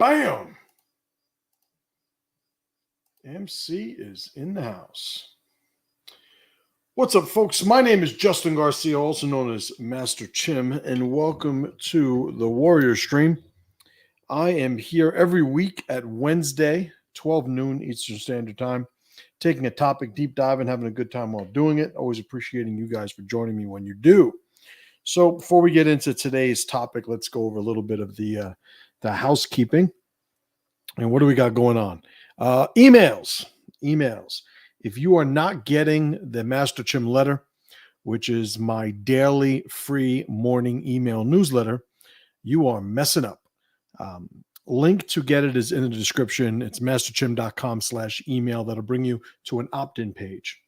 Bam! MC is in the house. What's up, folks? My name is Justin Garcia, also known as Master Chim, and welcome to the Warrior Stream. I am here every week at Wednesday, 12 noon Eastern Standard Time, taking a topic deep dive and having a good time while doing it. Always appreciating you guys for joining me when you do. So before we get into today's topic, let's go over a little bit of the housekeeping. And what do we got going on? Emails. If you are not getting the Master Chim letter, which is my daily free morning email newsletter, you are messing up. Link to get it is in the description. It's masterchim.com/email. That'll bring you to an opt-in page.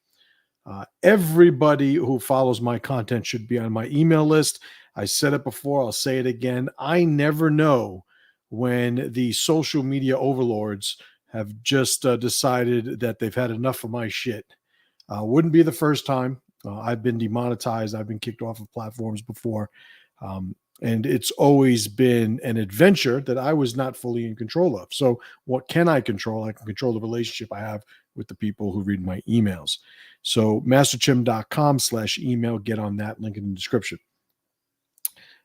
Everybody who follows my content should be on my email list. I said it before. I'll say it again. I never know when the social media overlords have just decided that they've had enough of my shit. Wouldn't be the first time. I've been demonetized. I've been kicked off of platforms before. And it's always been an adventure that I was not fully in control of. So what can I control? I can control the relationship I have with the people who read my emails. So masterchim.com/email. Get on that link in the description.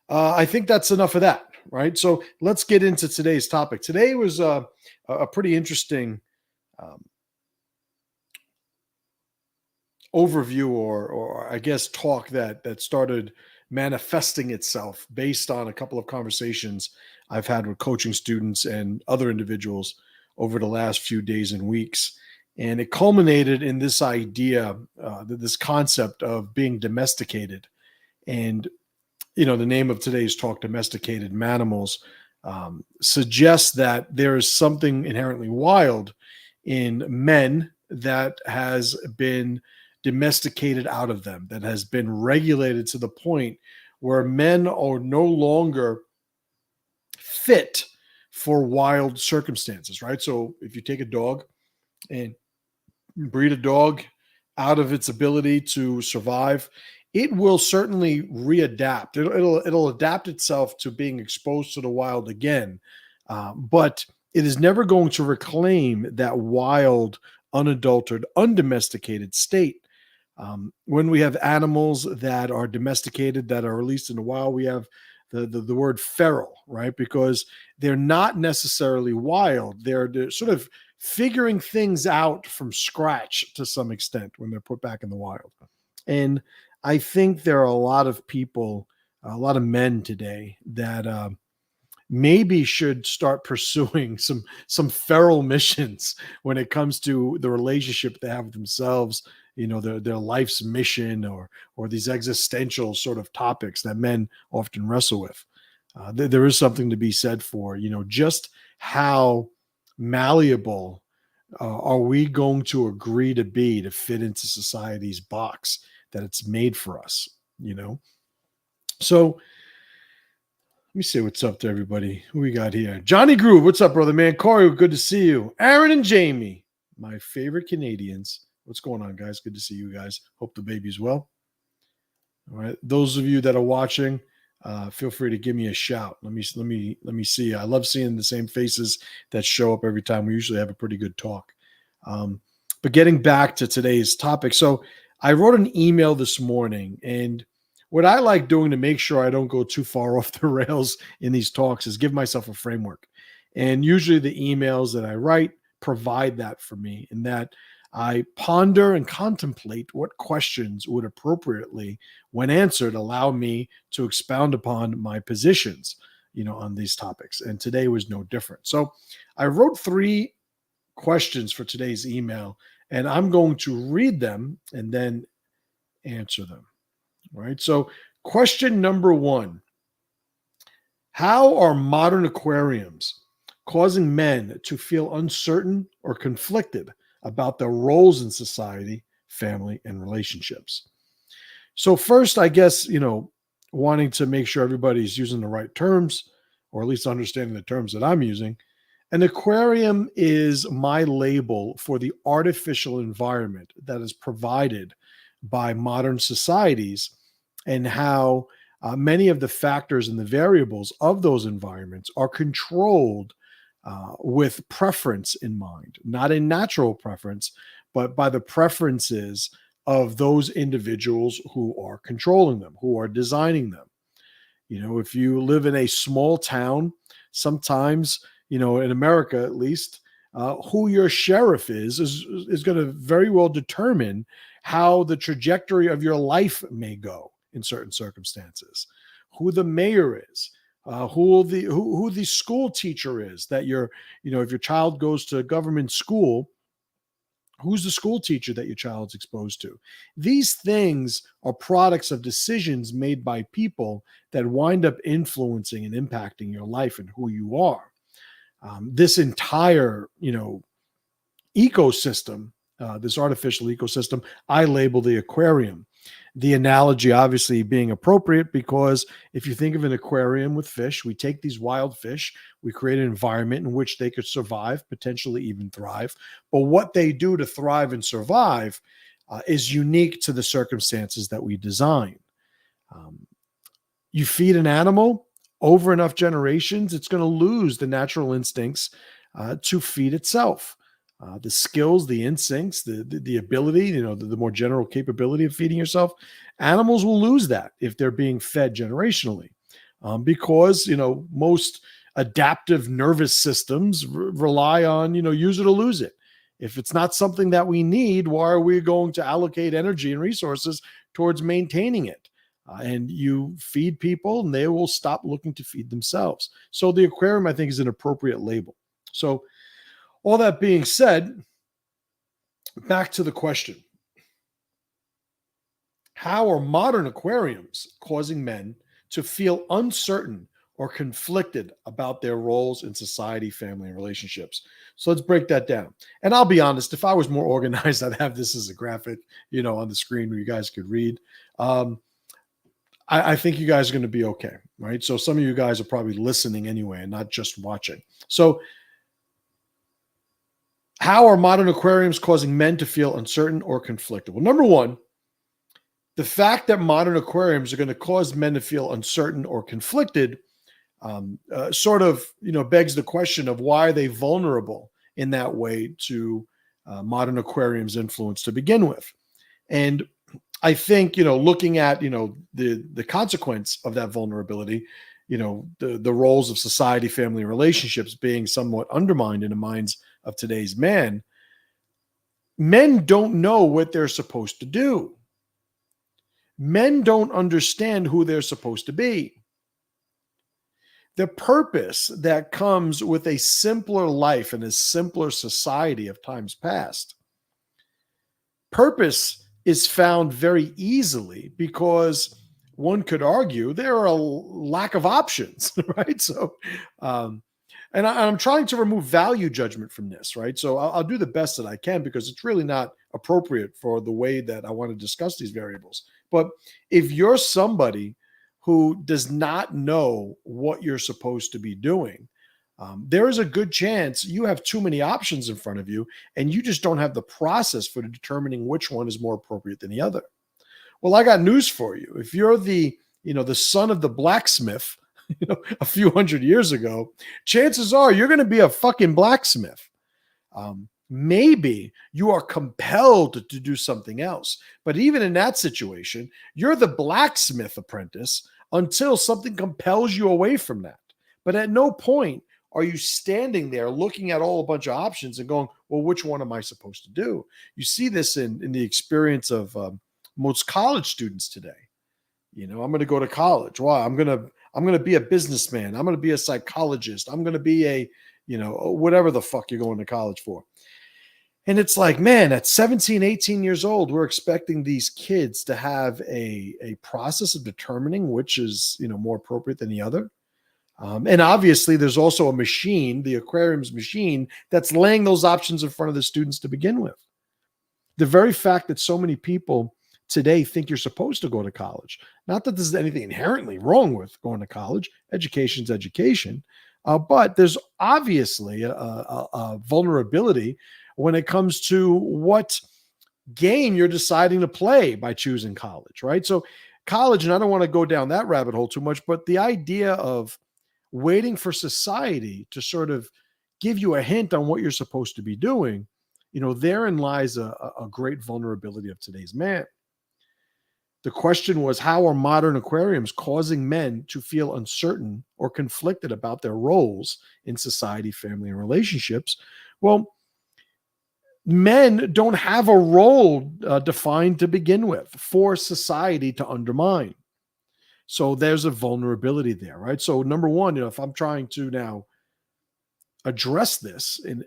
I think that's enough of that, right? So let's get into today's topic. Today was a pretty interesting overview or I guess talk that started manifesting itself based on a couple of conversations I've had with coaching students and other individuals over the last few days and weeks. And it culminated in this idea, this concept of being domesticated. And you know, the name of today's talk, Domesticated Manimals, suggests that there is something inherently wild in men that has been domesticated out of them, that has been regulated to the point where men are no longer fit for wild circumstances, right? So if you take a dog and breed a dog out of its ability to survive, it will certainly readapt. It'll adapt itself to being exposed to the wild again, but it is never going to reclaim that wild, unadulterated, undomesticated state. When we have animals that are domesticated, that are released in the wild, we have the word feral, right? Because they're not necessarily wild. They're sort of figuring things out from scratch to some extent when they're put back in the wild. And I think there are a lot of people, a lot of men today that maybe should start pursuing some feral missions when it comes to the relationship they have with themselves, you know, their life's mission or these existential sort of topics that men often wrestle with. There is something to be said for, you know, just how malleable are we going to agree to be to fit into society's box that it's made for us, you know? So let me see what's up to everybody. Who we got here? Johnny Groove, what's up, brother, man? Corey, good to see you. Aaron and Jamie, my favorite Canadians. What's going on, guys? Good to see you guys. Hope the baby's well. All right. Those of you that are watching, feel free to give me a shout. Let me see. I love seeing the same faces that show up every time. We usually have a pretty good talk. But getting back to today's topic. So I wrote an email this morning, and what I like doing to make sure I don't go too far off the rails in these talks is give myself a framework. And usually the emails that I write provide that for me, in that I ponder and contemplate what questions would appropriately, when answered, allow me to expound upon my positions, you know, on these topics. And today was no different. So I wrote 3 questions for today's email, and I'm going to read them and then answer them. All right. So question number 1, how are modern aquariums causing men to feel uncertain or conflicted about their roles in society, family, and relationships? So first, I guess, you know, wanting to make sure everybody's using the right terms, or at least understanding the terms that I'm using. An aquarium is my label for the artificial environment that is provided by modern societies, and how many of the factors and the variables of those environments are controlled with preference in mind, not a natural preference, but by the preferences of those individuals who are controlling them, who are designing them. If you live in a small town, sometimes, in America at least, who your sheriff is going to very well determine how the trajectory of your life may go in certain circumstances. Who the mayor is, who the school teacher is that if your child goes to government school, who's the school teacher that your child's exposed to? These things are products of decisions made by people that wind up influencing and impacting your life and who you are. This entire, ecosystem, this artificial ecosystem, I label the aquarium. The analogy obviously being appropriate because if you think of an aquarium with fish, we take these wild fish, we create an environment in which they could survive, potentially even thrive. But what they do to thrive and survive is unique to the circumstances that we design. You feed an animal over enough generations, it's going to lose the natural instincts to feed itself. The skills, the instincts, the ability, the more general capability of feeding yourself, animals will lose that if they're being fed generationally, because most adaptive nervous systems rely on use it or lose it. If it's not something that we need, why are we going to allocate energy and resources towards maintaining it? And you feed people, and they will stop looking to feed themselves. So the aquarium, I think, is an appropriate label. So all that being said, back to the question. How are modern aquariums causing men to feel uncertain or conflicted about their roles in society, family, and relationships? So let's break that down. And I'll be honest, if I was more organized, I'd have this as a graphic, on the screen where you guys could read. I think you guys are going to be okay, right? So some of you guys are probably listening anyway and not just watching. So how are modern aquariums causing men to feel uncertain or conflicted? Well, number one, the fact that modern aquariums are going to cause men to feel uncertain or conflicted sort of, begs the question of why are they vulnerable in that way to modern aquariums' influence to begin with. And I think, looking at, the consequence of that vulnerability, the roles of society, family, and relationships being somewhat undermined in the minds of today's men don't know what they're supposed to do. Men don't understand who they're supposed to be. The purpose that comes with a simpler life and a simpler society of times past, purpose is found very easily because one could argue there are a lack of options, right? So, and I'm trying to remove value judgment from this, right? So I'll do the best that I can because it's really not appropriate for the way that I want to discuss these variables. But if you're somebody who does not know what you're supposed to be doing, there is a good chance you have too many options in front of you and you just don't have the process for determining which one is more appropriate than the other. Well, I got news for you. If you're the son of the blacksmith, a few hundred years ago, chances are you're going to be a fucking blacksmith. Maybe you are compelled to do something else. But even in that situation, you're the blacksmith apprentice until something compels you away from that. But at no point are you standing there looking at a bunch of options and going, well, which one am I supposed to do? You see this in the experience of most college students today. I'm going to go to college. Why? I'm going to be a businessman. I'm going to be a psychologist. I'm going to be a, whatever the fuck you're going to college for. And it's like, man, at 17, 18 years old, we're expecting these kids to have a process of determining which is, more appropriate than the other. And obviously there's also a machine, the aquarium's machine, that's laying those options in front of the students to begin with. The very fact that so many people today think you're supposed to go to college, not that there's anything inherently wrong with going to college, education's education, but there's obviously a vulnerability when it comes to what game you're deciding to play by choosing college, right? So college, and I don't want to go down that rabbit hole too much, but the idea of waiting for society to sort of give you a hint on what you're supposed to be doing, therein lies a great vulnerability of today's man. The question was, how are modern aquariums causing men to feel uncertain or conflicted about their roles in society, family, and relationships? Well, men don't have a role defined to begin with for society to undermine. So there's a vulnerability there, right? So number one, if I'm trying to now address this in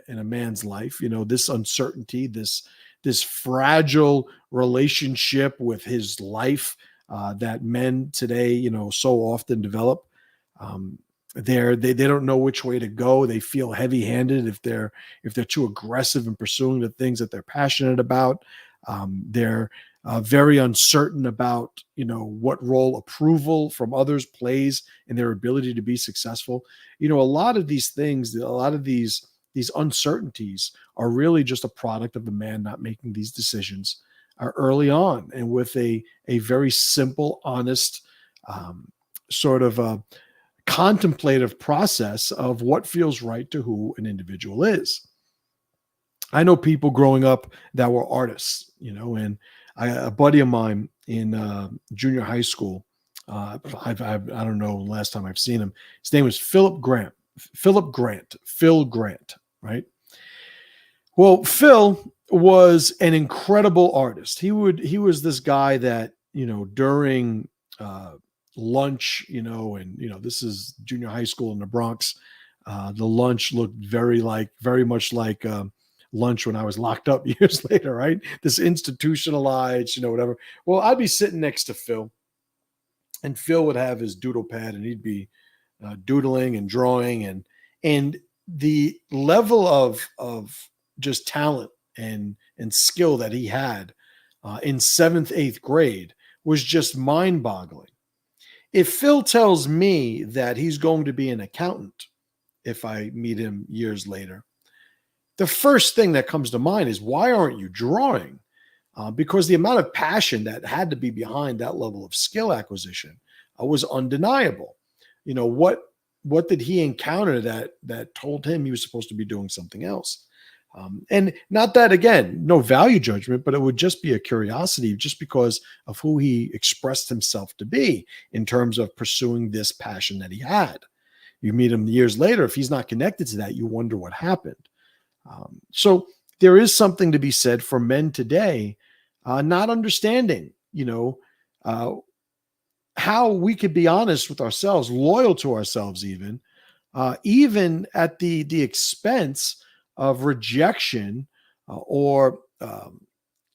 a man's life, this uncertainty, this fragile relationship with his life that men today, so often develop. They don't know which way to go. They feel heavy-handed if they're too aggressive in pursuing the things that they're passionate about. They're very uncertain about what role approval from others plays in their ability to be successful. A lot of these things, a lot of these uncertainties are really just a product of the man not making these decisions early on, and with a very simple, honest, sort of a contemplative process of what feels right to who an individual is. I know people growing up that were artists, and a buddy of mine in junior high school, I don't know the last time I've seen him. His name was Phil Grant, right? Well, Phil was an incredible artist. He was this guy that, during lunch, and this is junior high school in the Bronx. The lunch looked very much like lunch when I was locked up years later, right? This institutionalized, whatever. Well, I'd be sitting next to Phil, and Phil would have his doodle pad, and he'd be doodling and drawing, and the level of just talent and skill that he had in 7th, 8th grade was just mind-boggling. If Phil tells me that he's going to be an accountant, if I meet him years later, the first thing that comes to mind is, why aren't you drawing? Because the amount of passion that had to be behind that level of skill acquisition was undeniable. What did he encounter that told him he was supposed to be doing something else? And not that, again, no value judgment, but it would just be a curiosity just because of who he expressed himself to be in terms of pursuing this passion that he had. You meet him years later, if he's not connected to that, you wonder what happened. So there is something to be said for men today not understanding, how we could be honest with ourselves, loyal to ourselves, even at the expense of rejection or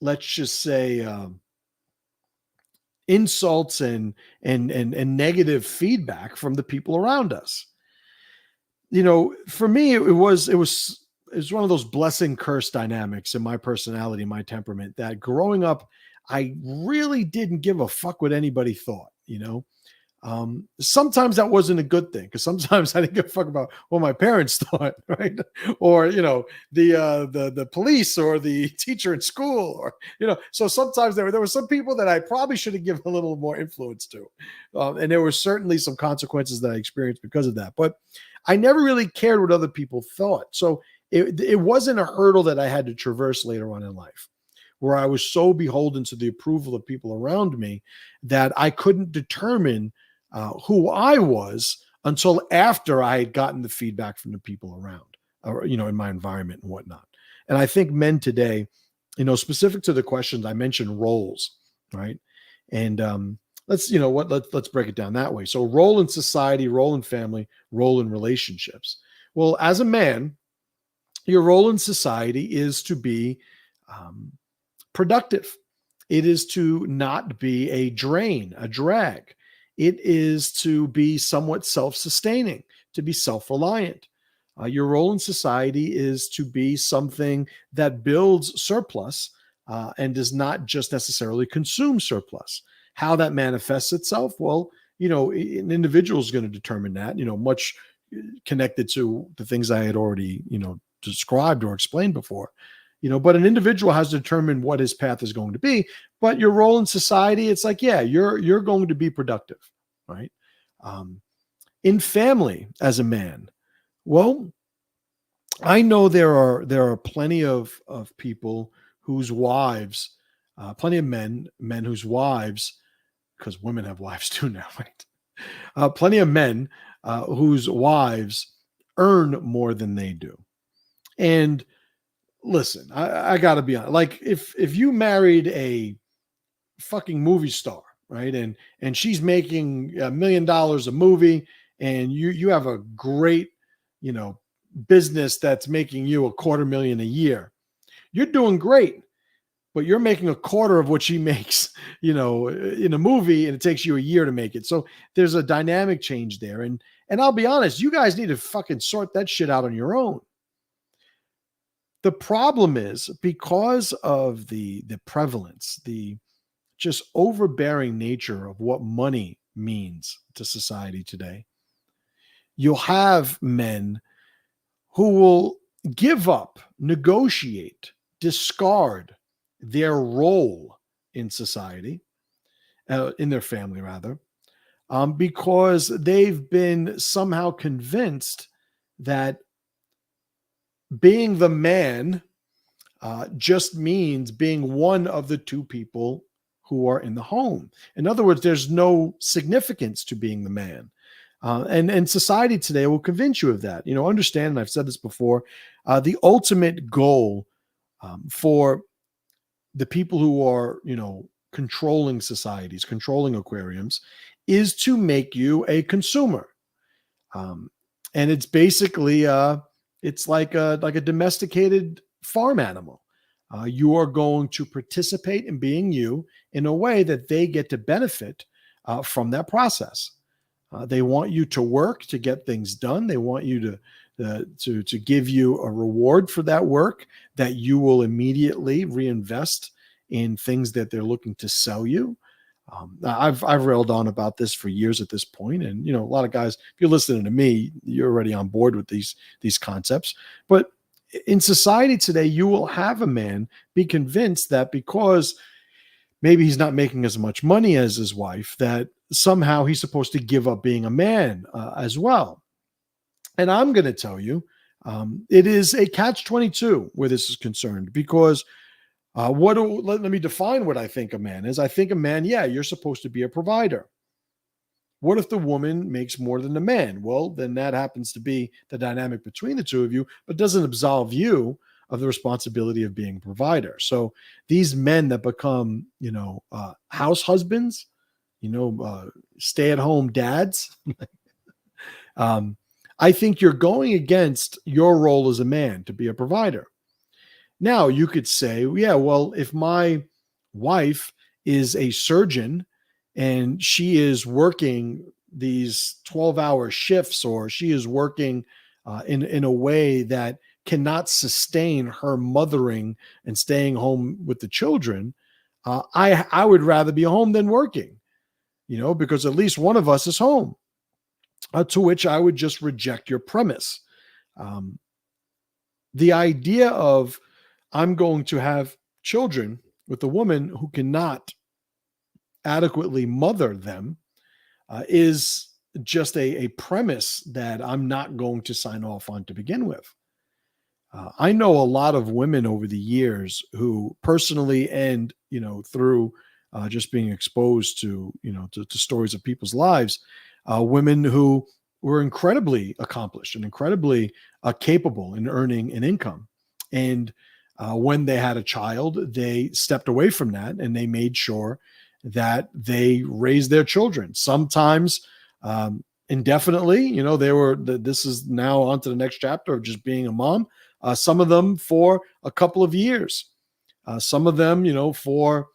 let's just say insults and negative feedback from the people around us. For me, it was one of those blessing curse dynamics in my personality, my temperament, that growing up, I really didn't give a fuck what anybody thought. Sometimes that wasn't a good thing, because sometimes I didn't give a fuck about what my parents thought, right? Or, the police or the teacher in school, or, so sometimes there were some people that I probably should have given a little more influence to. And there were certainly some consequences that I experienced because of that, but I never really cared what other people thought. So it wasn't a hurdle that I had to traverse later on in life, where I was so beholden to the approval of people around me that I couldn't determine who I was until after I had gotten the feedback from the people around, or, in my environment and whatnot. And I think men today, specific to the questions I mentioned, roles, right? And let's break it down that way. So role in society, role in family, role in relationships. Well, as a man, your role in society is to be productive. It is to not be a drain, a drag. It is to be somewhat self-sustaining, to be self-reliant. Your role in society is to be something that builds surplus and does not just necessarily consume surplus. How that manifests itself, well, an individual is going to determine that, much connected to the things I had already, described or explained before. But an individual has to determine what his path is going to be. But your role in society, it's like, yeah, you're going to be productive, right? In family, as a man, well, I know there are plenty of people whose wives, plenty of men whose wives, because women have wives too now, right? Plenty of men whose wives earn more than they do. And listen, I got to be honest. Like if you married a fucking movie star, right, and she's making $1 million a movie, and you have a great, you know, business that's making you $250,000 a year, you're doing great. But you're making a quarter of what she makes, you know, in a movie, and it takes you a year to make it. So there's a dynamic change there. And I'll be honest, you guys need to fucking sort that shit out on your own. The problem is because of the prevalence, the just overbearing nature of what money means to society today, you'll have men who will give up, negotiate, discard their role in society, in their family rather, because they've been somehow convinced that being the man just means being one of the two people who are in the home. In other words, there's no significance to being the man. And society today will convince you of that. You know, understand, and I've said this before, the ultimate goal for the people who are, you know, controlling societies, controlling aquariums, is to make you a consumer. Um, and it's basically, it's like a domesticated farm animal. You are going to participate in being you in a way that they get to benefit from that process. They want you to work to get things done. They want you to give you a reward for that work that you will immediately reinvest in things that they're looking to sell you. I've railed on about this for years at this point, and you know, a lot of guys, if you're listening to me, you're already on board with these concepts. But in society today, you will have a man be convinced that because maybe he's not making as much money as his wife, that somehow he's supposed to give up being a man as well. And I'm going to tell you, it is a catch-22 where this is concerned, because let me define what I think a man is. I think a man, yeah, you're supposed to be a provider. What if the woman makes more than the man? Well, then that happens to be the dynamic between the two of you, but doesn't absolve you of the responsibility of being a provider. So these men that become, you know, house husbands, you know, stay-at-home dads, I think you're going against your role as a man to be a provider. Now, you could say, yeah, well, if my wife is a surgeon and she is working these 12-hour shifts, or she is working in a way that cannot sustain her mothering and staying home with the children, I would rather be home than working, you know, because at least one of us is home. To which I would just reject your premise. The idea of I'm going to have children with a woman who cannot adequately mother them is just a premise that I'm not going to sign off on to begin with. I know a lot of women over the years who personally, and, you know, through just being exposed to, you know, to stories of people's lives, women who were incredibly accomplished and incredibly capable in earning an income. And when they had a child, they stepped away from that and they made sure that they raised their children. Sometimes indefinitely, you know, this is now on to the next chapter of just being a mom. Some of them for a couple of years, some of them, you know, for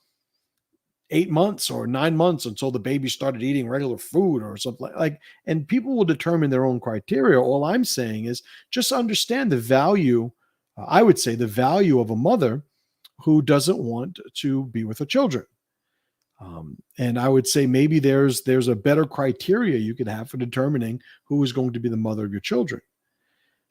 8 months or 9 months until the baby started eating regular food or something like. And people will determine their own criteria. All I'm saying is just understand the value. I would say the value of a mother who doesn't want to be with her children. And I would say maybe there's a better criteria you could have for determining who is going to be the mother of your children.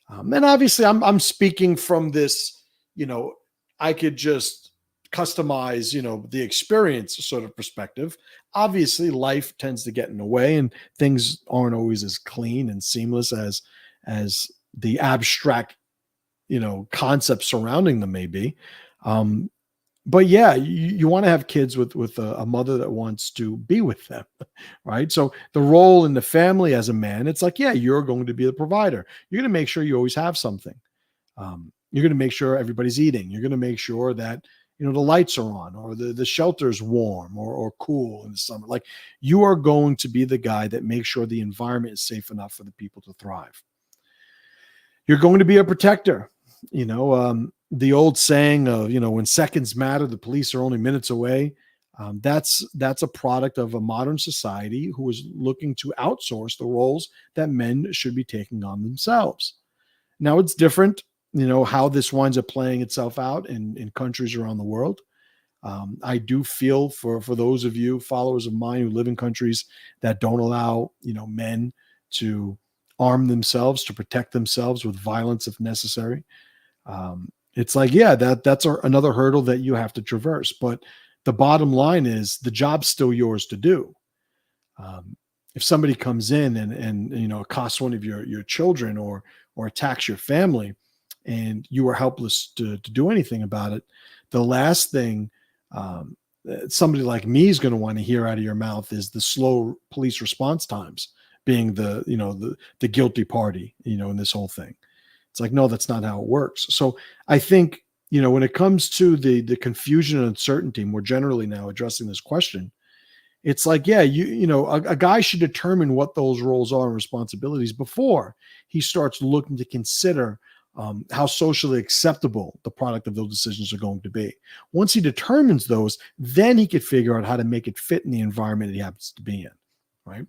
And obviously, I'm speaking from this, you know, I could just customize, you know, the experience sort of perspective. Obviously, life tends to get in the way, and things aren't always as clean and seamless as the abstract concepts surrounding them maybe. But yeah, you want to have kids with a mother that wants to be with them, right? So the role in the family as a man, it's like, yeah, you're going to be the provider. You're going to make sure you always have something. You're going to make sure everybody's eating. You're going to make sure that the lights are on, or the shelter's warm or cool in the summer. Like, you are going to be the guy that makes sure the environment is safe enough for the people to thrive. You're going to be a protector. The old saying of, when seconds matter, the police are only minutes away. That's a product of a modern society who is looking to outsource the roles that men should be taking on themselves. Now, it's different, how this winds up playing itself out in countries around the world. I do feel for those of you followers of mine who live in countries that don't allow, men to arm themselves, to protect themselves with violence if necessary. It's like, yeah, that's another hurdle that you have to traverse. But the bottom line is the job's still yours to do. If somebody comes in and accosts one of your children or attacks your family, and you are helpless to do anything about it, the last thing somebody like me is going to want to hear out of your mouth is the slow police response times being the guilty party, in this whole thing. It's like, no, that's not how it works. So I think, when it comes to the confusion and uncertainty, more generally now addressing this question, it's like, yeah, a guy should determine what those roles are and responsibilities before he starts looking to consider how socially acceptable the product of those decisions are going to be. Once he determines those, then he could figure out how to make it fit in the environment that he happens to be in, right?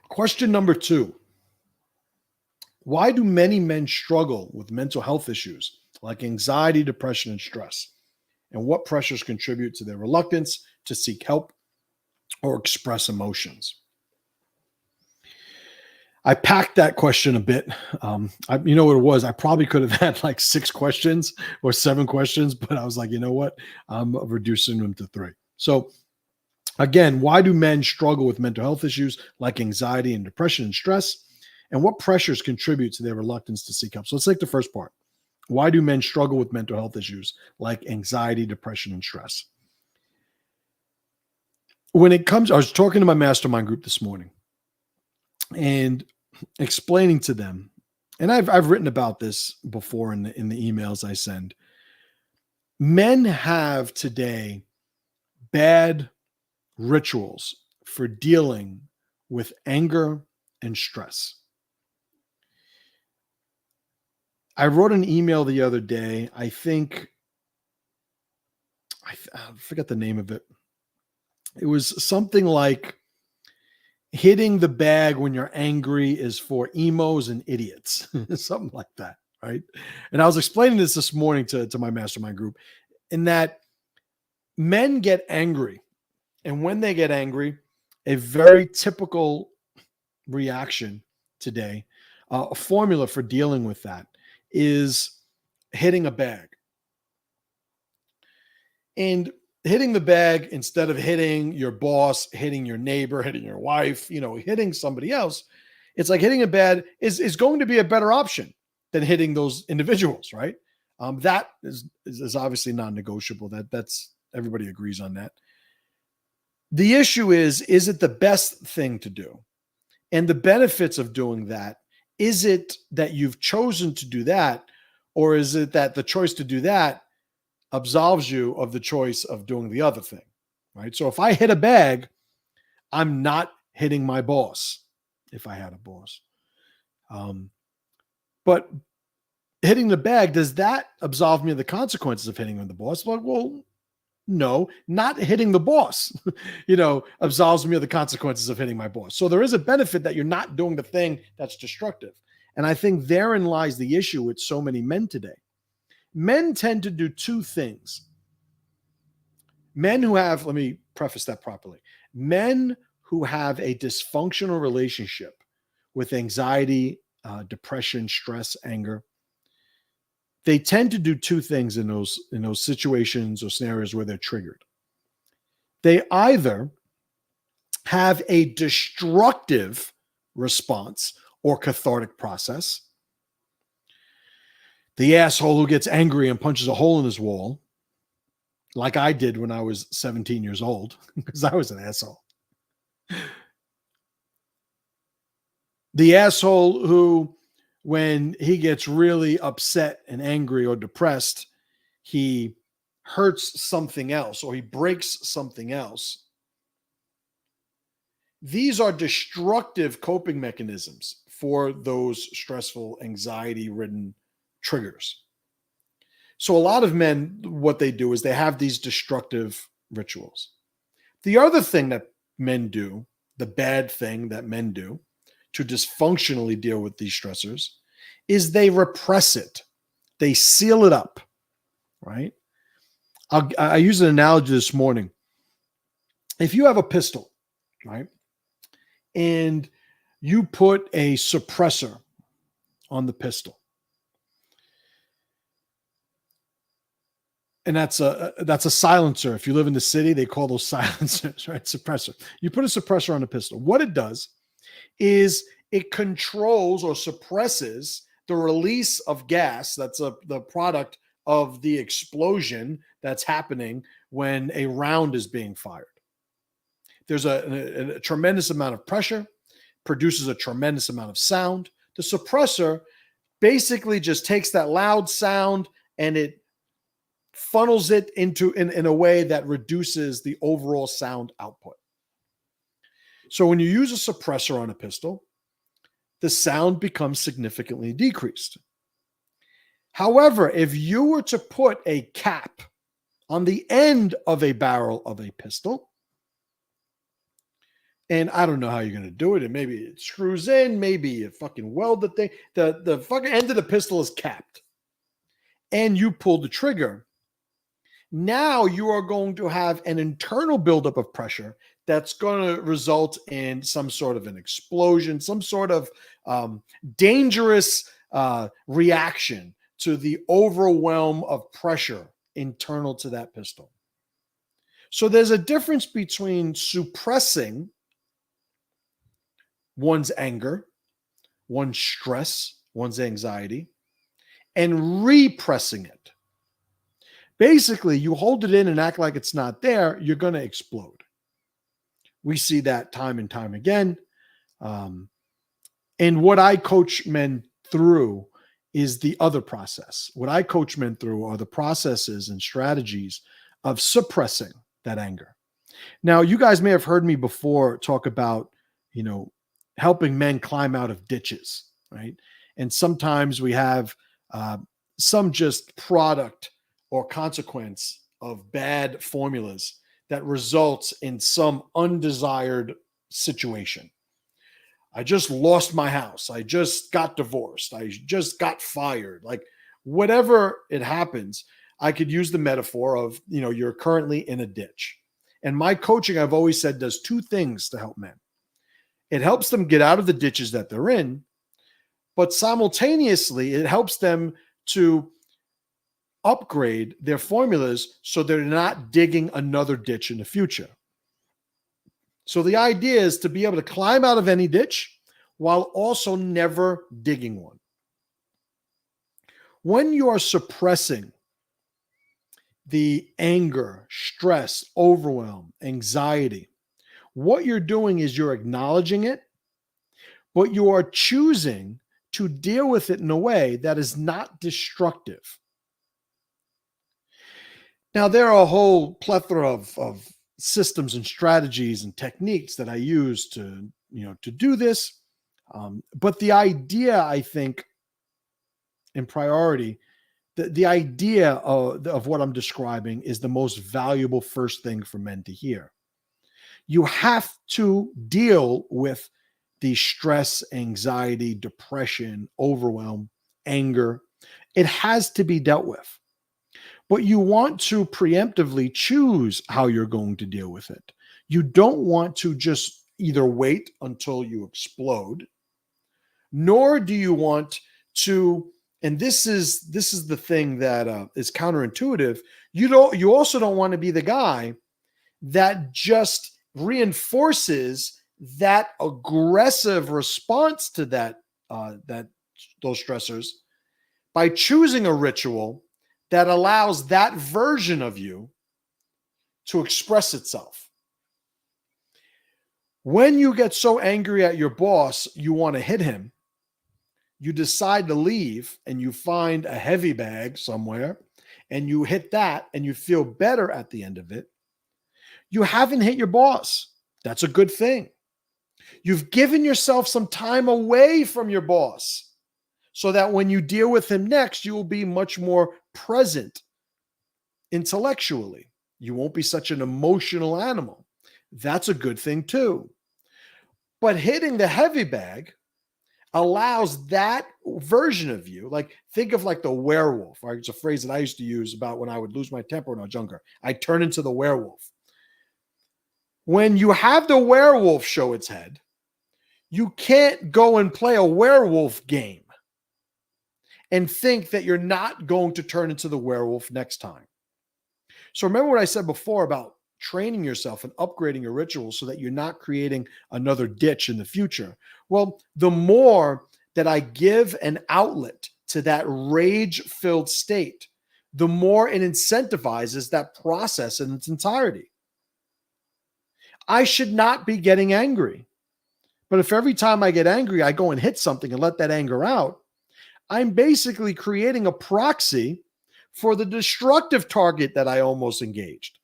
Question number 2. Why do many men struggle with mental health issues like anxiety, depression, and stress? And what pressures contribute to their reluctance to seek help or express emotions? I packed that question a bit. You know what it was? I probably could have had like 6 questions or 7 questions, but I was like, you know what? I'm reducing them to 3. So again, why do men struggle with mental health issues like anxiety and depression and stress? And what pressures contribute to their reluctance to seek help? So let's take the first part. Why do men struggle with mental health issues like anxiety, depression, and stress? When it comes, I was talking to my mastermind group this morning and explaining to them, and I've written about this before in the emails I send. Men have today bad rituals for dealing with anger and stress. I wrote an email the other day. I think I forget the name of it. It was something like hitting the bag when you're angry is for emos and idiots, something like that, right? And I was explaining this morning to my mastermind group, in that men get angry. And when they get angry, a very typical reaction today, a formula for dealing with that is hitting a bag. And hitting the bag, instead of hitting your boss, hitting your neighbor, hitting your wife, hitting somebody else, it's like hitting a bag is going to be a better option than hitting those individuals, right? That is obviously non-negotiable. That's everybody agrees on that. The issue is it the best thing to do? And the benefits of doing that, is it that you've chosen to do that, or is it that the choice to do that absolves you of the choice of doing the other thing, right? So if I hit a bag, I'm not hitting my boss, if I had a boss. But hitting the bag, does that absolve me of the consequences of hitting the boss? Well, no, not hitting the boss, absolves me of the consequences of hitting my boss. So there is a benefit that you're not doing the thing that's destructive. And I think therein lies the issue with so many men today. Men tend to do 2 things. Men who have, let me preface that properly. Men who have a dysfunctional relationship with anxiety, depression, stress, anger, they tend to do 2 things in those situations or scenarios where they're triggered. They either have a destructive response or cathartic process. The asshole who gets angry and punches a hole in his wall, like I did when I was 17 years old, because I was an asshole. The asshole who, when he gets really upset and angry or depressed, he hurts something else or he breaks something else. These are destructive coping mechanisms for those stressful, anxiety-ridden triggers. So a lot of men, what they do is they have these destructive rituals. The other thing that men do, the bad thing that men do to dysfunctionally deal with these stressors, is they repress it. They seal it up, right? I used an analogy this morning. If you have a pistol, right, and you put a suppressor on the pistol, and that's a silencer. If you live in the city, they call those silencers, right? Suppressor. You put a suppressor on a pistol. What it does is it controls or suppresses the release of gas. That's the product of the explosion that's happening when a round is being fired. There's a tremendous amount of pressure, produces a tremendous amount of sound. The suppressor basically just takes that loud sound and it funnels it into in a way that reduces the overall sound output. So when you use a suppressor on a pistol, the sound becomes significantly decreased. However, if you were to put a cap on the end of a barrel of a pistol, and I don't know how you're going to do it, and maybe it screws in, maybe you fucking weld the thing, the fucking end of the pistol is capped, and you pull the trigger, now you are going to have an internal buildup of pressure that's going to result in some sort of an explosion, some sort of dangerous reaction to the overwhelm of pressure internal to that pistol. So there's a difference between suppressing one's anger, one's stress, one's anxiety, and repressing it. Basically, you hold it in and act like it's not there, you're going to explode. We see that time and time again. And what I coach men through is the other process. What I coach men through are the processes and strategies of suppressing that anger. Now, you guys may have heard me before talk about, helping men climb out of ditches, right? And sometimes we have some just product or consequence of bad formulas that results in some undesired situation. I just lost my house. I just got divorced. I just got fired. Like whatever it happens, I could use the metaphor of, you're currently in a ditch. And my coaching, I've always said, does two things to help men. It helps them get out of the ditches that they're in, but simultaneously, it helps them to upgrade their formulas so they're not digging another ditch in the future. So the idea is to be able to climb out of any ditch while also never digging one. When you are suppressing the anger, stress, overwhelm, anxiety, what you're doing is you're acknowledging it, but you are choosing to deal with it in a way that is not destructive. Now, there are a whole plethora of systems and strategies and techniques that I use to do this. But the idea, I think, in priority, the idea of what I'm describing is the most valuable first thing for men to hear. You have to deal with the stress, anxiety, depression, overwhelm, anger. It has to be dealt with. But you want to preemptively choose how you're going to deal with it. You don't want to just either wait until you explode, nor do you want to, and this is the thing that is counterintuitive. You also don't want to be the guy that just reinforces that aggressive response to those stressors by choosing a ritual that allows that version of you to express itself. When you get so angry at your boss, you want to hit him, you decide to leave and you find a heavy bag somewhere and you hit that and you feel better at the end of it, you haven't hit your boss. That's a good thing. You've given yourself some time away from your boss so that when you deal with him next, you will be much more present intellectually. You won't be such an emotional animal. That's a good thing too. But hitting the heavy bag allows that version of you, like think of like the werewolf, right? It's a phrase that I used to use about when I would lose my temper when I was younger. I turn into the werewolf. When you have the werewolf show its head, you can't go and play a werewolf game and think that you're not going to turn into the werewolf next time. So remember what I said before about training yourself and upgrading your rituals so that you're not creating another ditch in the future. Well, the more that I give an outlet to that rage-filled state, the more it incentivizes that process in its entirety. I should not be getting angry. But if every time I get angry, I go and hit something and let that anger out, I'm basically creating a proxy for the destructive target that I almost engaged.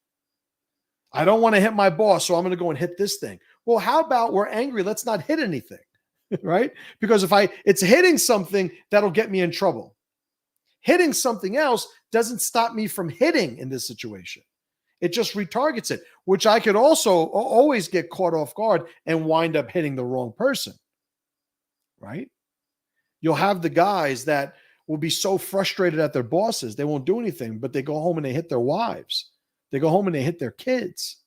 I don't want to hit my boss, so I'm going to go and hit this thing. Well, how about we're angry? Let's not hit anything, right? Because if it's hitting something, that'll get me in trouble. Hitting something else doesn't stop me from hitting in this situation. It just retargets it, which I could also always get caught off guard and wind up hitting the wrong person, right? You'll have the guys that will be so frustrated at their bosses, they won't do anything, but they go home and they hit their wives. They go home and they hit their kids.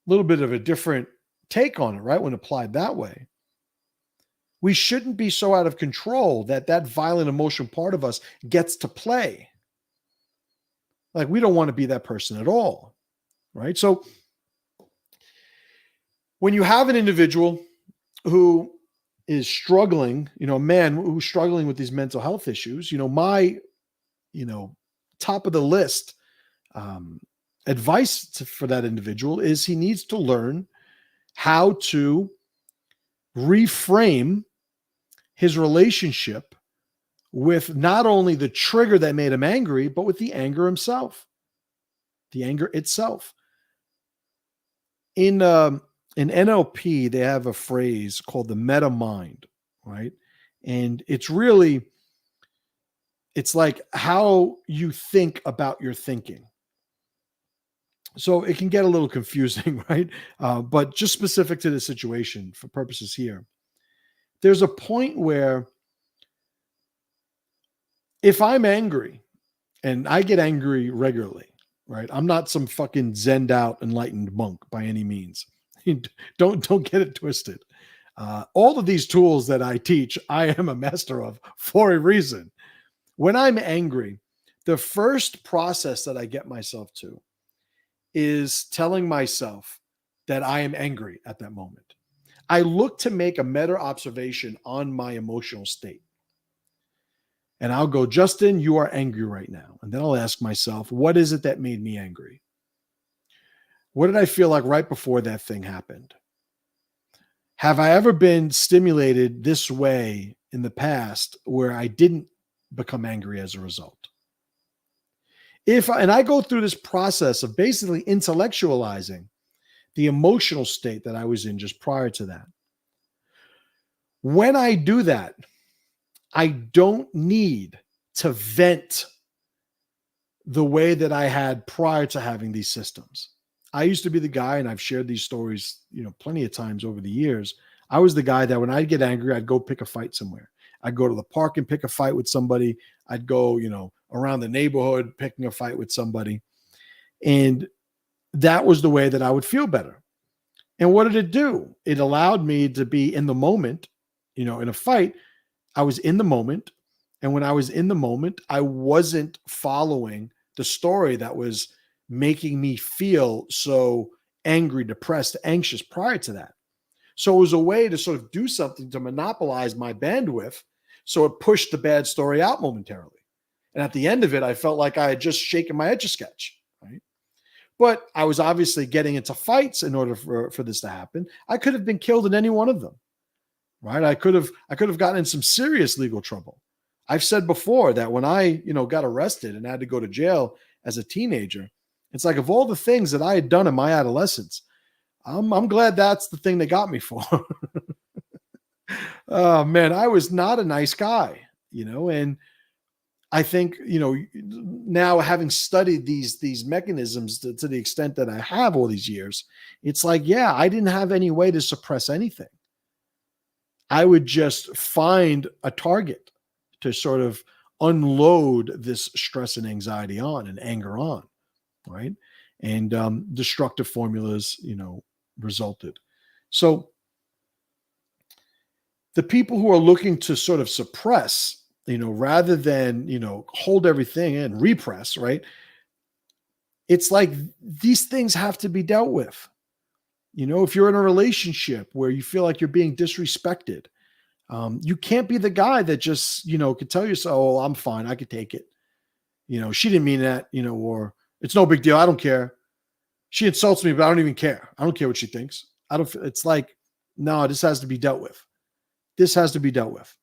A little bit of a different take on it, right? When applied that way. We shouldn't be so out of control that violent emotion part of us gets to play. Like we don't want to be that person at all, right? So when you have an individual who is struggling, a man who's struggling with these mental health issues, my top of the list advice for that individual is he needs to learn how to reframe his relationship with not only the trigger that made him angry, but with the anger himself, the anger itself. In NLP, they have a phrase called the meta mind, right? And it's like how you think about your thinking. So it can get a little confusing, right? But just specific to the situation for purposes here, there's a point where if I'm angry, and I get angry regularly, right? I'm not some fucking zenned out enlightened monk by any means. Don't get it twisted. All of these tools that I teach, I am a master of for a reason. When I'm angry, the first process that I get myself to is telling myself that I am angry at that moment. I look to make a meta observation on my emotional state. And I'll go, Justin, you are angry right now. And then I'll ask myself, what is it that made me angry? What did I feel like right before that thing happened? Have I ever been stimulated this way in the past where I didn't become angry as a result? And I go through this process of basically intellectualizing the emotional state that I was in just prior to that. When I do that, I don't need to vent the way that I had prior to having these systems. I used to be the guy, and I've shared these stories, plenty of times over the years. I was the guy that when I'd get angry, I'd go pick a fight somewhere. I'd go to the park and pick a fight with somebody. I'd go, around the neighborhood picking a fight with somebody. And that was the way that I would feel better. And what did it do? It allowed me to be in the moment, in a fight. I was in the moment. And when I was in the moment, I wasn't following the story that was making me feel so angry, depressed, anxious prior to that. So it was a way to sort of do something to monopolize my bandwidth. So it pushed the bad story out momentarily. And at the end of it, I felt like I had just shaken my Etch-a-Sketch, right? But I was obviously getting into fights in order for this to happen. I could have been killed in any one of them, right? I could have gotten in some serious legal trouble. I've said before that when I, got arrested and had to go to jail as a teenager, it's like of all the things that I had done in my adolescence, I'm glad that's the thing they got me for. Oh man, I was not a nice guy, and I think, now having studied these mechanisms to the extent that I have all these years, it's like, yeah, I didn't have any way to suppress anything. I would just find a target to sort of unload this stress and anxiety on and anger on, right? And destructive formulas, resulted. So the people who are looking to sort of suppress, rather than, hold everything in, repress, right? It's like these things have to be dealt with. If you're in a relationship where you feel like you're being disrespected, you can't be the guy that just, could tell yourself, oh, I'm fine, I could take it. She didn't mean that, or it's no big deal. I don't care. She insults me, but I don't even care. I don't care what she thinks. It's like, no, this has to be dealt with. This has to be dealt with.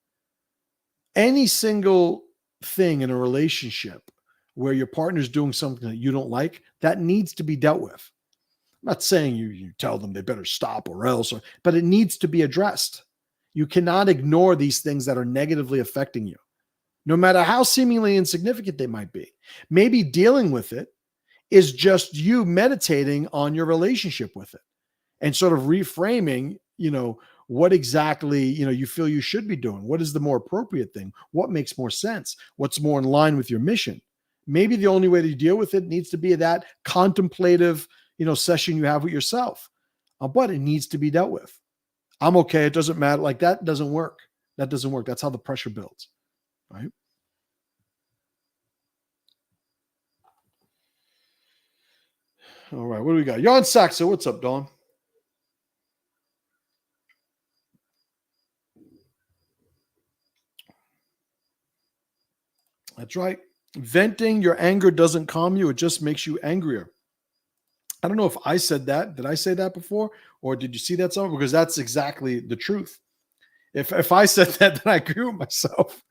Any single thing in a relationship where your partner's doing something that you don't like, that needs to be dealt with. I'm not saying you tell them they better stop or else, but it needs to be addressed. You cannot ignore these things that are negatively affecting you, no matter how seemingly insignificant they might be. Maybe dealing with it is just you meditating on your relationship with it and sort of reframing, what exactly, you feel you should be doing. What is the more appropriate thing? What makes more sense? What's more in line with your mission? Maybe the only way to deal with it needs to be that contemplative, session you have with yourself, but it needs to be dealt with. I'm okay. It doesn't matter. Like that doesn't work. That doesn't work. That's how the pressure builds, right? All right. What do we got? Jan Saxa. What's up, Dawn? That's right. Venting your anger doesn't calm you. It just makes you angrier. I don't know if I said that. Did I say that before? Or did you see that somewhere? Because that's exactly the truth. If I said that, then I agree with myself.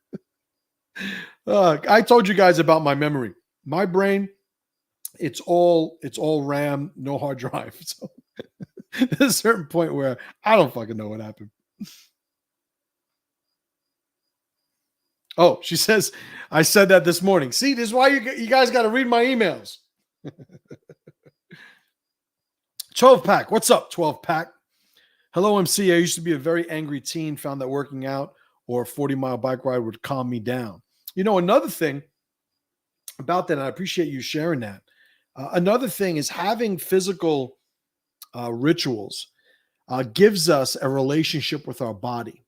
I told you guys about my memory. My brain, it's all RAM, no hard drive. So there's a certain point where I don't fucking know what happened. Oh, she says, I said that this morning. See, this is why you guys got to read my emails. 12 pack. What's up, 12 pack? Hello, MC. I used to be a very angry teen, found that working out or a 40-mile bike ride would calm me down. Another thing about that, and I appreciate you sharing that. Another thing is having physical rituals gives us a relationship with our body.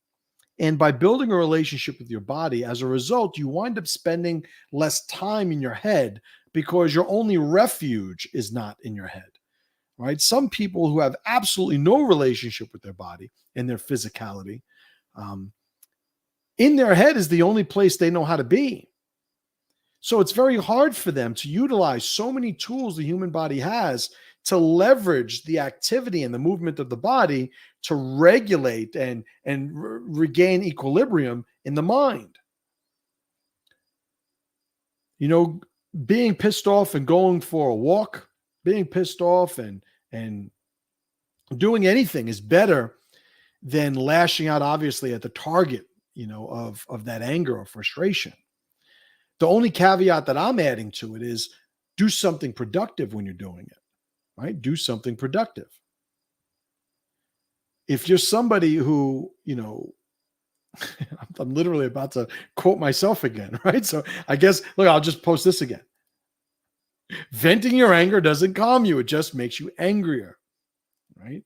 And by building a relationship with your body, as a result, you wind up spending less time in your head because your only refuge is not in your head, right? Some people who have absolutely no relationship with their body and their physicality, in their head is the only place they know how to be. So it's very hard for them to utilize so many tools the human body has to leverage the activity and the movement of the body to regulate and regain equilibrium in the mind. Being pissed off and going for a walk, being pissed off and doing anything is better than lashing out, obviously, at the target, of that anger or frustration. The only caveat that I'm adding to it is do something productive when you're doing it, right? Do something productive. If you're somebody who, I'm literally about to quote myself again, right? So I guess, look, I'll just post this again. Venting your anger doesn't calm you. It just makes you angrier, right?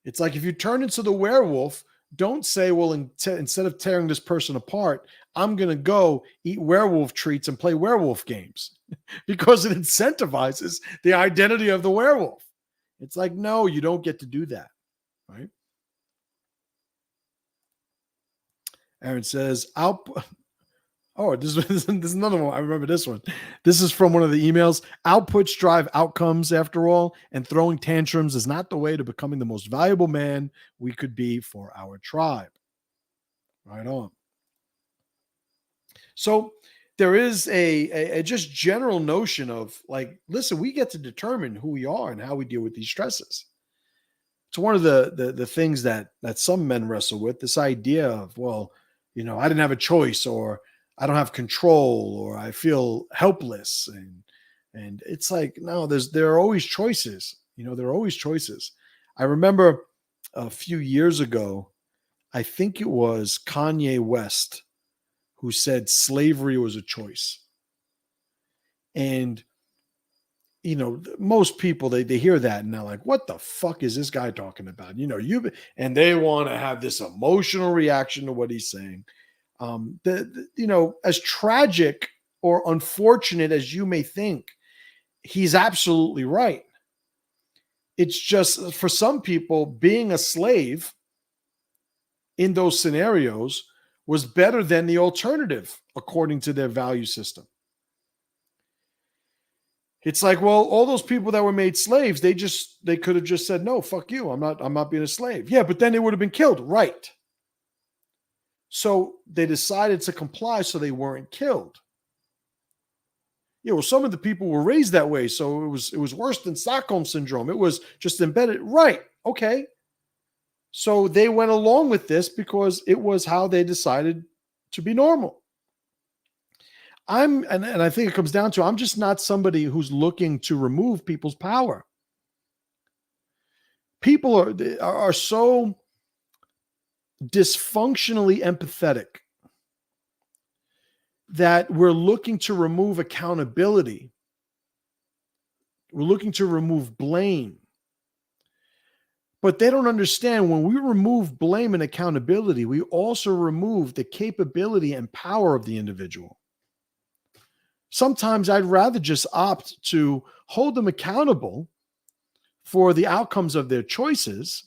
It's like if you turn into the werewolf, don't say, well, instead of tearing this person apart, I'm going to go eat werewolf treats and play werewolf games because it incentivizes the identity of the werewolf. It's like, no, you don't get to do that, right? Aaron says, oh, this is another one. I remember this one. This is from one of the emails. Outputs drive outcomes, after all, and throwing tantrums is not the way to becoming the most valuable man we could be for our tribe. Right on. So there is a just general notion of like, listen, we get to determine who we are and how we deal with these stresses. It's one of the things that some men wrestle with, this idea of, well, I didn't have a choice, or I don't have control, or I feel helpless. And it's like, no, there are always choices. There are always choices. I remember a few years ago, I think it was Kanye West who said slavery was a choice. And, most people, they hear that and they're like, what the fuck is this guy talking about? And they want to have this emotional reaction to what he's saying. As tragic or unfortunate as you may think, he's absolutely right. It's just, for some people, being a slave in those scenarios was better than the alternative, according to their value system. It's like, well, all those people that were made slaves, they could have just said, no, fuck you. I'm not being a slave. Yeah, but then they would have been killed. Right. So they decided to comply so they weren't killed. Well, some of the people were raised that way, so it was worse than Stockholm syndrome. It was just embedded. Right. Okay. So they went along with this because it was how they decided to be normal. And I think it comes down to, I'm just not somebody who's looking to remove people's power. People are so dysfunctionally empathetic that we're looking to remove accountability. We're looking to remove blame. But they don't understand, when we remove blame and accountability, we also remove the capability and power of the individual. Sometimes I'd rather just opt to hold them accountable for the outcomes of their choices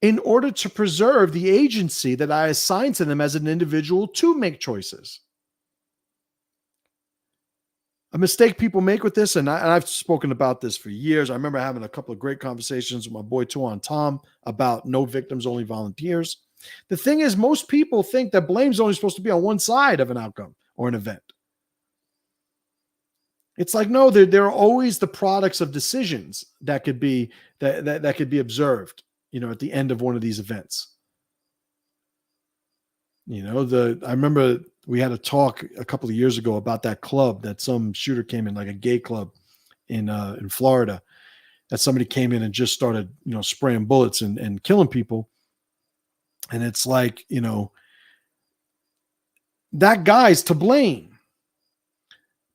in order to preserve the agency that I assign to them as an individual to make choices. A mistake people make with this, and I've spoken about this for years. I remember having a couple of great conversations with my boy Tuan Tom about no victims, only volunteers. The thing is, most people think that blame's only supposed to be on one side of an outcome or an event. It's like, no, there are always the products of decisions that could be that could be observed, at the end of one of these events. I remember we had a talk a couple of years ago about that club that some shooter came in, like a gay club in Florida, that somebody came in and just started, spraying bullets and killing people. And it's like, that guy's to blame.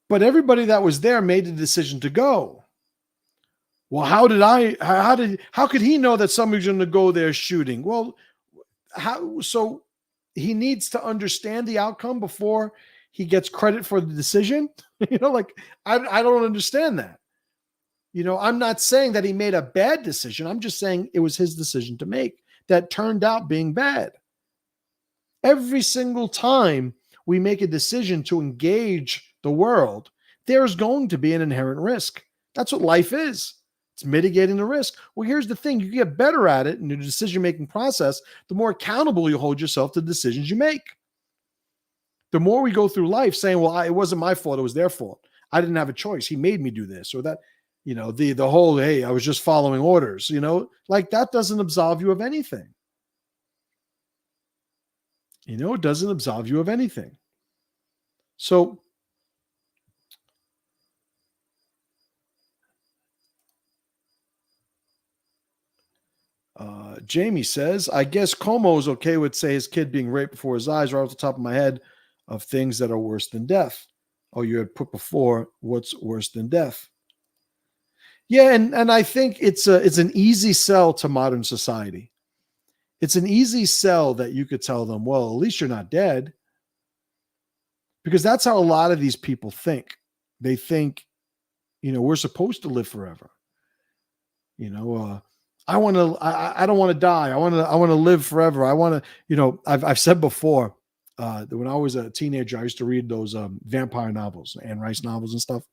But everybody that was there made the decision to go. Well, how could he know that somebody's going to go there shooting? Well, so he needs to understand the outcome before he gets credit for the decision. I don't understand that. I'm not saying that he made a bad decision. I'm just saying it was his decision to make that turned out being bad. Every single time we make a decision to engage the world, there's going to be an inherent risk. That's what life is. It's mitigating the risk. Well, here's the thing. You get better at it in the decision-making process, the more accountable you hold yourself to the decisions you make. The more we go through life saying, well, it wasn't my fault, it was their fault. I didn't have a choice. He made me do this or that. The whole, hey, I was just following orders, like that doesn't absolve you of anything. It doesn't absolve you of anything. So Jamie says, I guess Como's okay with, say, his kid being raped before his eyes, right off the top of my head, of things that are worse than death. Oh, you had put before, what's worse than death? Yeah, and I think it's an easy sell to modern society. It's an easy sell that you could tell them, well, at least you're not dead. Because that's how a lot of these people think. They think, we're supposed to live forever. I don't want to die. I want to live forever. I want to, I've said before, that when I was a teenager, I used to read those vampire novels, Anne Rice novels and stuff.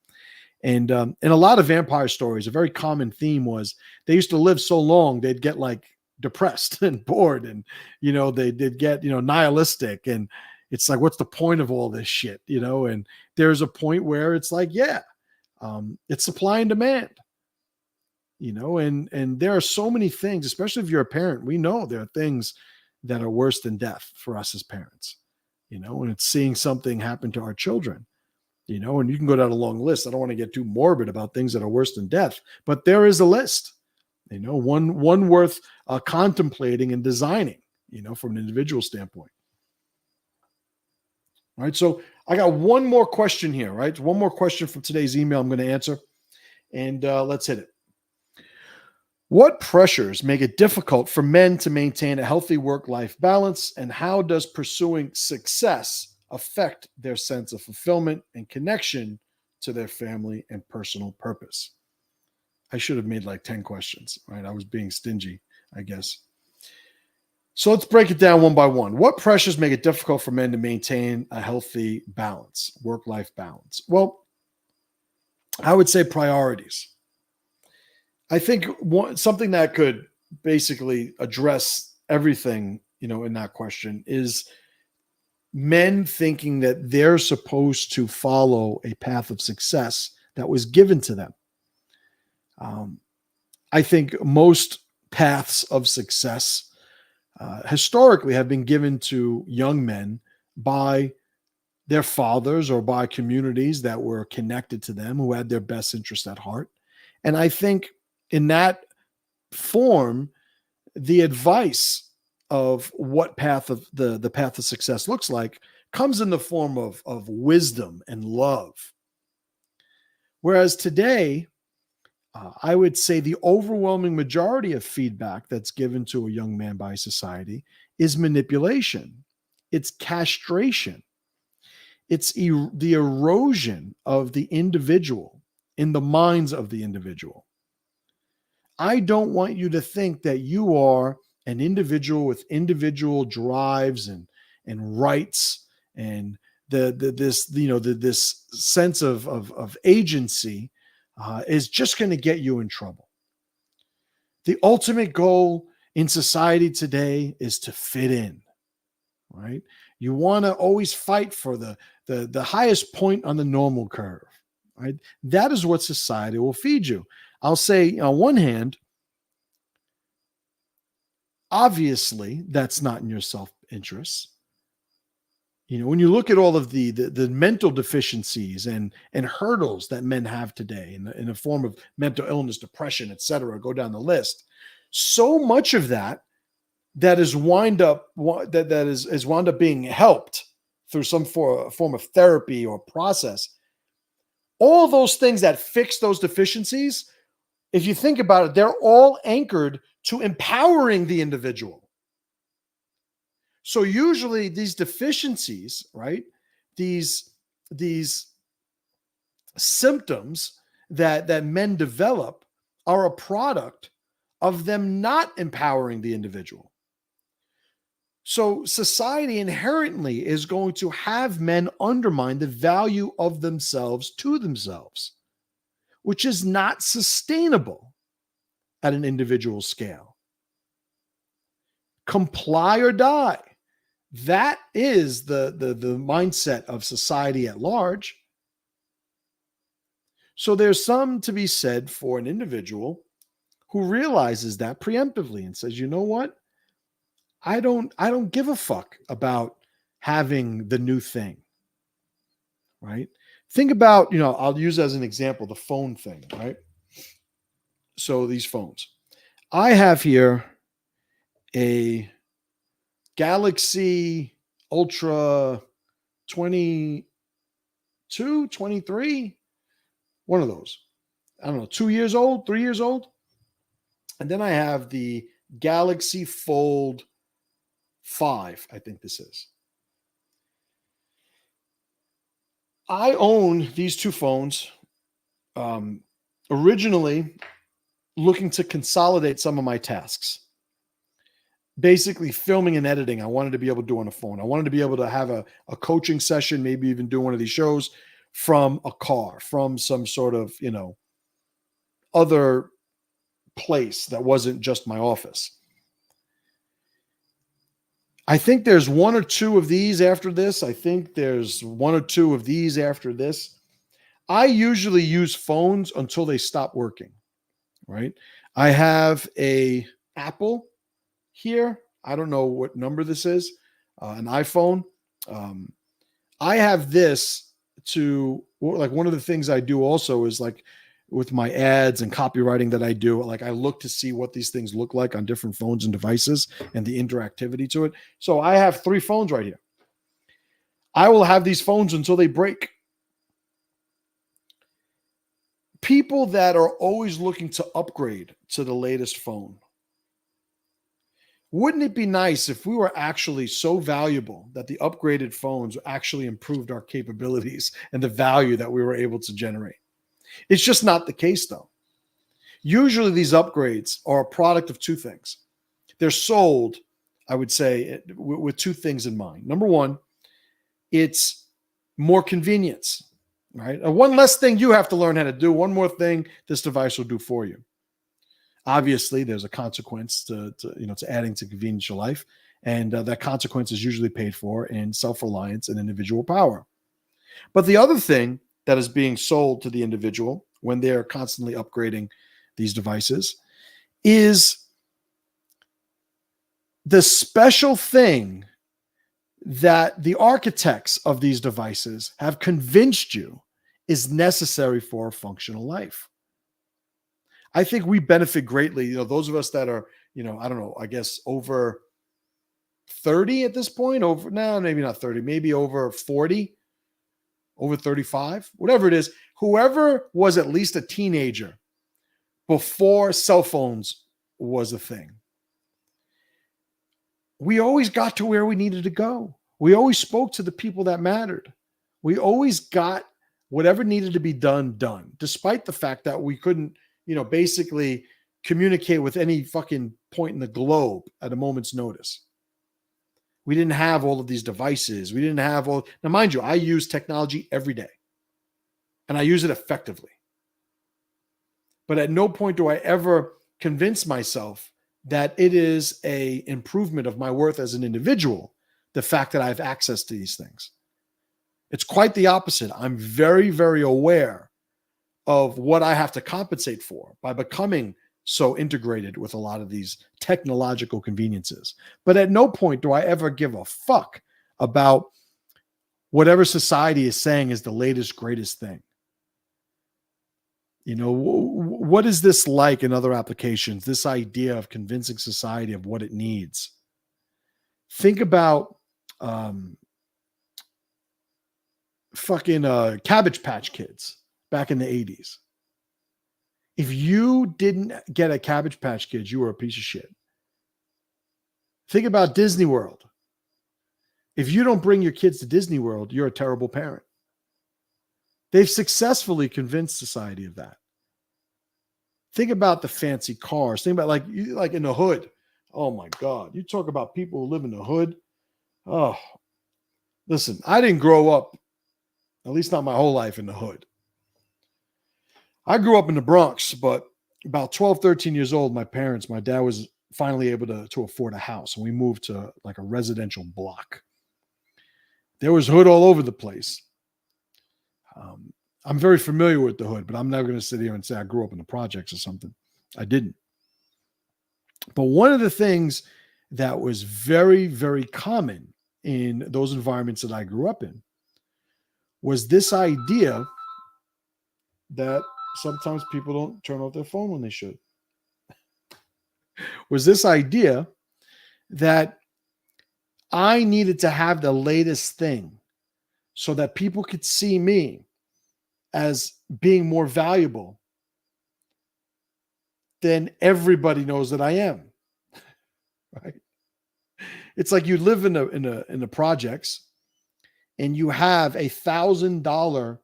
And in a lot of vampire stories, a very common theme was they used to live so long, they'd get like depressed and bored, and they'd get nihilistic, and it's like, what's the point of all this shit? And there's a point where it's like, it's supply and demand. And there are so many things, especially if you're a parent, we know there are things that are worse than death for us as parents, and it's seeing something happen to our children, and you can go down a long list. I don't want to get too morbid about things that are worse than death, but there is a list, one worth contemplating and designing, from an individual standpoint. All right. So I got one more question here, right? One more question from today's email I'm going to answer, and let's hit it. What pressures make it difficult for men to maintain a healthy work-life balance, and how does pursuing success affect their sense of fulfillment and connection to their family and personal purpose? I should have made like 10 questions, right? I was being stingy, I guess. So let's break it down one by one. What pressures make it difficult for men to maintain a healthy balance, work-life balance? Well, I would say priorities. I think something that could basically address everything, in that question is men thinking that they're supposed to follow a path of success that was given to them. I think most paths of success historically have been given to young men by their fathers or by communities that were connected to them, who had their best interest at heart. And I think in that form, the advice of what path of the path of success looks like comes in the form of wisdom and love. Whereas today, I would say the overwhelming majority of feedback that's given to a young man by society is manipulation. It's castration. It's the erosion of the individual in the minds of the individual. I don't want you to think that you are an individual with individual drives and rights and this sense of agency is just going to get you in trouble. The ultimate goal in society today is to fit in, right? You want to always fight for the highest point on the normal curve, right? That is what society will feed you. I'll say, on one hand, obviously that's not in your self-interest. When you look at all of the mental deficiencies and hurdles that men have today in the form of mental illness, depression, etc., go down the list. So much of that is wound up being helped through some form of therapy or process. All those things that fix those deficiencies, if you think about it, they're all anchored to empowering the individual. So usually these deficiencies, right? These symptoms that men develop are a product of them not empowering the individual. So society inherently is going to have men undermine the value of themselves to themselves, which is not sustainable at an individual scale. Comply or die. That is the mindset of society at large. So there's some to be said for an individual who realizes that preemptively and says, you know what? I don't give a fuck about having the new thing, right? Think about, I'll use as an example, the phone thing, right? So these phones. I have here a Galaxy Ultra 22, 23, one of those. I don't know, 2 years old, 3 years old. And then I have the Galaxy Fold 5, I think this is. I own these 2 phones, originally looking to consolidate some of my tasks. Basically, filming and editing, I wanted to be able to do on a phone. I wanted to be able to have a coaching session, maybe even do one of these shows from a car, from some sort of, other place that wasn't just my office. I think there's 1 or 2 of these after this. I think there's 1 or 2 of these after this. I usually use phones until they stop working, right? I have a Apple here. I don't know what number this is, an iPhone. I have this to, like, one of the things I do also is, like, with my ads and copywriting that I do, like, I look to see what these things look like on different phones and devices and the interactivity to it. So I have 3 phones right here. I will have these phones until they break. People that are always looking to upgrade to the latest phone. Wouldn't it be nice if we were actually so valuable that the upgraded phones actually improved our capabilities and the value that we were able to generate? It's just not the case, though. Usually these upgrades are a product of 2 things. They're sold, I would say, with 2 things in mind. Number one, it's more convenience, right? One less thing you have to learn how to do. One more thing this device will do for you. Obviously, there's a consequence to adding to convenience your life, and that consequence is usually paid for in self-reliance and individual power. But the other thing that is being sold to the individual when they're constantly upgrading these devices is the special thing that the architects of these devices have convinced you is necessary for a functional life. I think we benefit greatly. Those of us that are, I don't know, I guess over 30 at this point, maybe not 30, maybe over 40, over 35, whatever it is, whoever was at least a teenager before cell phones was a thing. We always got to where we needed to go. We always spoke to the people that mattered. We always got whatever needed to be done, despite the fact that we couldn't, basically communicate with any fucking point in the globe at a moment's notice. We didn't have all of these devices. We didn't have all. Now, mind you, I use technology every day and I use it effectively. But at no point do I ever convince myself that it is an improvement of my worth as an individual, the fact that I have access to these things. It's quite the opposite. I'm very, very aware of what I have to compensate for by becoming so integrated with a lot of these technological conveniences. But at no point do I ever give a fuck about whatever society is saying is the latest, greatest thing. What is this like in other applications? This idea of convincing society of what it needs. Think about Cabbage Patch Kids back in the 80s. If you didn't get a Cabbage Patch Kids, you were a piece of shit. Think about Disney World. If you don't bring your kids to Disney World, you're a terrible parent. They've successfully convinced society of that. Think about the fancy cars. Think about like in the hood. Oh my God. You talk about people who live in the hood. Oh, listen, I didn't grow up, at least not my whole life, in the hood. I grew up in the Bronx, but about 12, 13 years old, my dad was finally able to afford a house, and we moved to like a residential block. There was hood all over the place. I'm very familiar with the hood, but I'm never going to sit here and say I grew up in the projects or something. I didn't. But one of the things that was very, very common in those environments that I grew up in was this idea that sometimes people don't turn off their phone when they should. Was this idea that I needed to have the latest thing so that people could see me as being more valuable than everybody knows that I am. Right? It's like you live in the projects and you have $1,000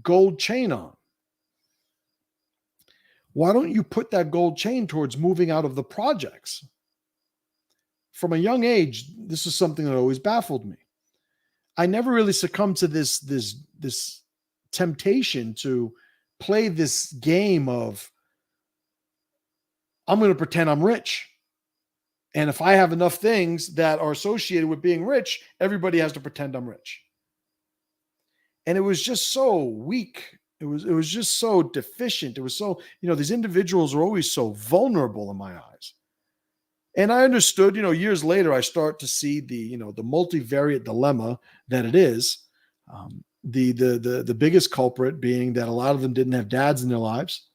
gold chain on. Why don't you put that gold chain towards moving out of the projects? From a young age, this is something that always baffled me. I never really succumbed to this temptation to play this game of, I'm going to pretend I'm rich. And if I have enough things that are associated with being rich, everybody has to pretend I'm rich. And it was just so weak. It was just so deficient. It was so, these individuals are always so vulnerable in my eyes. And I understood, years later, I start to see the multivariate dilemma that it is. The biggest culprit being that a lot of them didn't have dads in their lives.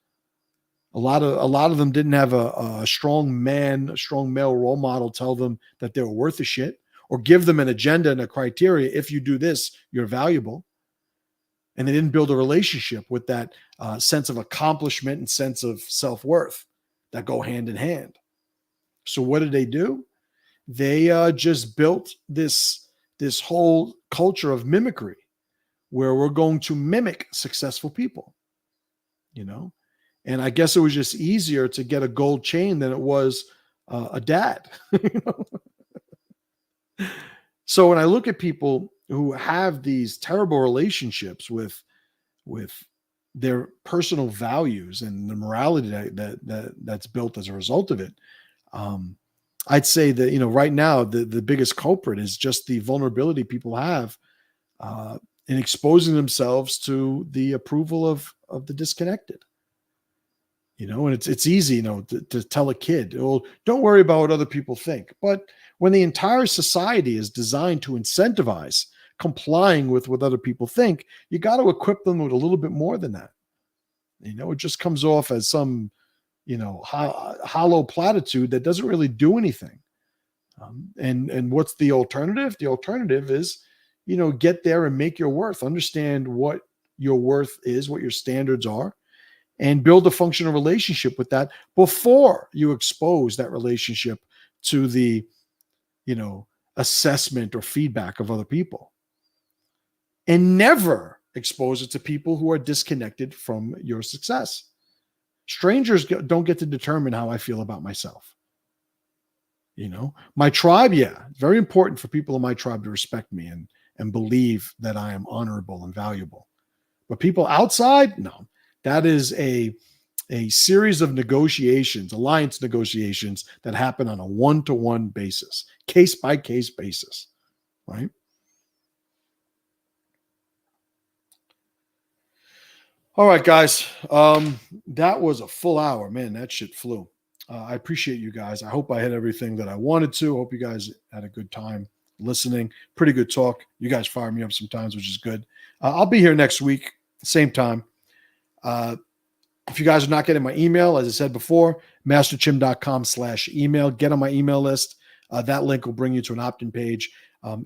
A lot of them didn't have a strong male role model tell them that they were worth a shit, or give them an agenda and a criteria. If you do this, you're valuable. And they didn't build a relationship with that sense of accomplishment and sense of self-worth that go hand in hand. So what did they do? They just built this whole culture of mimicry, where we're going to mimic successful people, And I guess it was just easier to get a gold chain than it was a dad. So when I look at people who have these terrible relationships with their personal values and the morality that's built as a result of it, I'd say that, right now, the biggest culprit is just the vulnerability people have in exposing themselves to the approval of the disconnected. And it's easy, to tell a kid, "Oh, don't worry about what other people think." But when the entire society is designed to incentivize complying with what other people think, you got to equip them with a little bit more than that. It just comes off as some, hollow platitude that doesn't really do anything. And what's the alternative? The alternative is, get there and make your worth. Understand what your worth is, what your standards are, and build a functional relationship with that before you expose that relationship to the, assessment or feedback of other people. And never expose it to people who are disconnected from your success. Strangers don't get to determine how I feel about myself. My tribe, it's very important for people in my tribe to respect me and believe that I am honorable and valuable. But people outside, no. That is a series of negotiations, alliance negotiations that happen on a one-to-one basis, case-by-case basis, right? All right, guys. That was a full hour. Man, that shit flew. I appreciate you guys. I hope I had everything that I wanted to. Hope you guys had a good time listening. Pretty good talk. You guys fire me up sometimes, which is good. I'll be here next week, same time. If you guys are not getting my email, as I said before, masterchim.com/email. Get on my email list. That link will bring you to an opt-in page.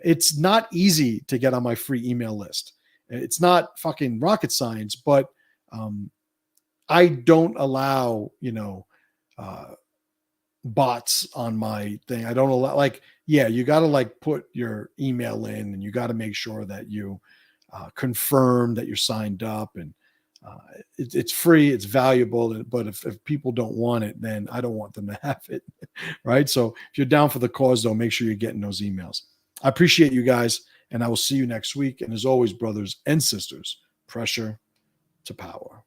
It's not easy to get on my free email list. It's not fucking rocket science, but I don't allow, bots on my thing. I don't allow, you got to put your email in, and you got to make sure that you confirm that you're signed up, and it's free, it's valuable. But if people don't want it, then I don't want them to have it. Right. So if you're down for the cause, though, make sure you're getting those emails. I appreciate you guys, and I will see you next week. And as always, brothers and sisters, pressure to power.